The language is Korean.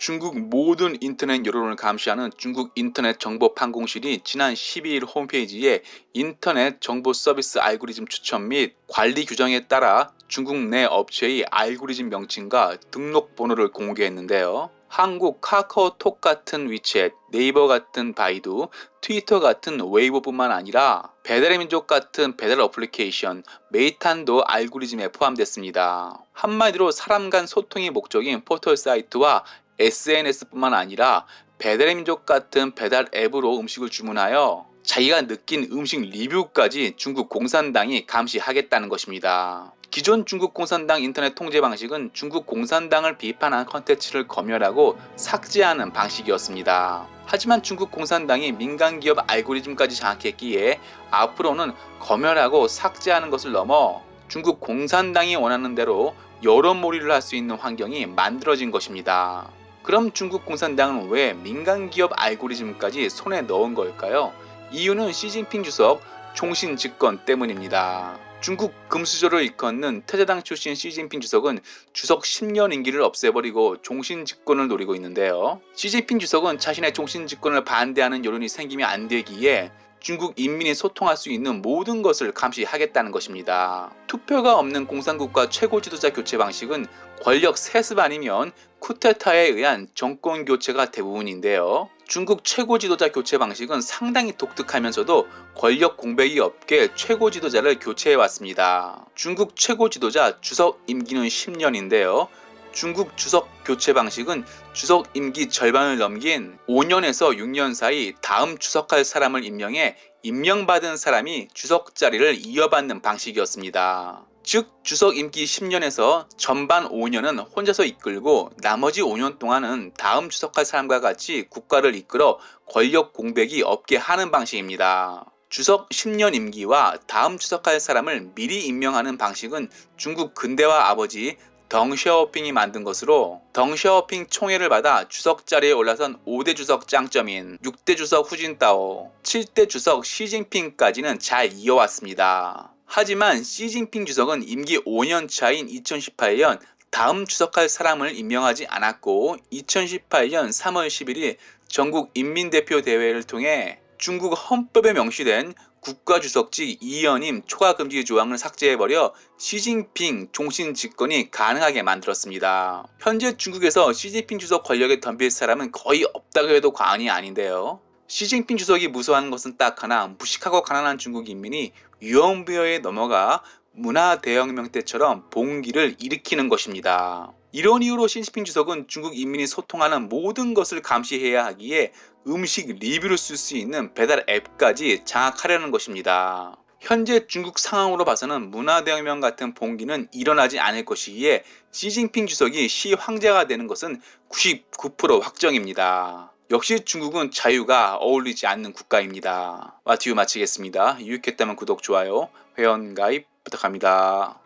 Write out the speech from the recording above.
중국 모든 인터넷 여론을 감시하는 중국 인터넷 정보 판공실이 지난 12일 홈페이지에 인터넷 정보 서비스 알고리즘 추천 및 관리 규정에 따라 중국 내 업체의 알고리즘 명칭과 등록 번호를 공개했는데요. 한국 카카오톡 같은 위챗, 네이버 같은 바이두, 트위터 같은 웨이보뿐만 아니라 배달의 민족 같은 배달 어플리케이션, 메이탄도 알고리즘에 포함됐습니다. 한마디로 사람 간 소통이 목적인 포털 사이트와 SNS뿐만 아니라 배달의 민족 같은 배달 앱으로 음식을 주문하여 자기가 느낀 음식 리뷰까지 중국 공산당이 감시하겠다는 것입니다. 기존 중국 공산당 인터넷 통제 방식은 중국 공산당을 비판한 컨텐츠를 검열하고 삭제하는 방식이었습니다. 하지만 중국 공산당이 민간 기업 알고리즘까지 장악했기에 앞으로는 검열하고 삭제하는 것을 넘어 중국 공산당이 원하는 대로 여론몰이를 할 수 있는 환경이 만들어진 것입니다. 그럼 중국 공산당은 왜 민간 기업 알고리즘까지 손에 넣은 걸까요? 이유는 시진핑 주석 종신 집권 때문입니다. 중국 금수저를 일컫는 태자당 출신 시진핑 주석은 주석 10년 임기를 없애버리고 종신 집권을 노리고 있는데요. 시진핑 주석은 자신의 종신 집권을 반대하는 여론이 생기면 안 되기에 중국 인민이 소통할 수 있는 모든 것을 감시하겠다는 것입니다. 투표가 없는 공산국가 최고 지도자 교체 방식은 권력 세습 아니면 쿠데타에 의한 정권 교체가 대부분인데요. 중국 최고 지도자 교체 방식은 상당히 독특하면서도 권력 공백이 없게 최고 지도자를 교체해 왔습니다. 중국 최고 지도자 주석 임기는 10년인데요. 중국 주석 교체 방식은 주석 임기 절반을 넘긴 5년에서 6년 사이 다음 주석할 사람을 임명해 임명받은 사람이 주석 자리를 이어받는 방식이었습니다. 즉 주석 임기 10년에서 전반 5년은 혼자서 이끌고 나머지 5년 동안은 다음 주석할 사람과 같이 국가를 이끌어 권력 공백이 없게 하는 방식입니다. 주석 10년 임기와 다음 주석할 사람을 미리 임명하는 방식은 중국 근대화 아버지 덩샤오핑이 만든 것으로 덩샤오핑 총애를 받아 주석 자리에 올라선 5대 주석 짱점인 6대 주석 후진타오, 7대 주석 시진핑까지는 잘 이어왔습니다. 하지만 시진핑 주석은 임기 5년 차인 2018년 다음 주석할 사람을 임명하지 않았고 2018년 3월 11일 전국 인민대표 대회를 통해 중국 헌법에 명시된 국가주석직 2연임 초과금지 조항을 삭제해버려 시진핑 종신 집권이 가능하게 만들었습니다. 현재 중국에서 시진핑 주석 권력에 덤빌 사람은 거의 없다고 해도 과언이 아닌데요. 시진핑 주석이 무서워하는 것은 딱 하나, 무식하고 가난한 중국 인민이 유언부여에 넘어가 문화대혁명 때처럼 봉기를 일으키는 것입니다. 이런 이유로 시진핑 주석은 중국 인민이 소통하는 모든 것을 감시해야 하기에 음식 리뷰를 쓸 수 있는 배달 앱까지 장악하려는 것입니다. 현재 중국 상황으로 봐서는 문화대혁명 같은 봉기는 일어나지 않을 것이기에 시진핑 주석이 시황제가 되는 것은 99% 확정입니다. 역시 중국은 자유가 어울리지 않는 국가입니다. 마티유 마치겠습니다. 유익했다면 구독, 좋아요, 회원 가입 부탁합니다.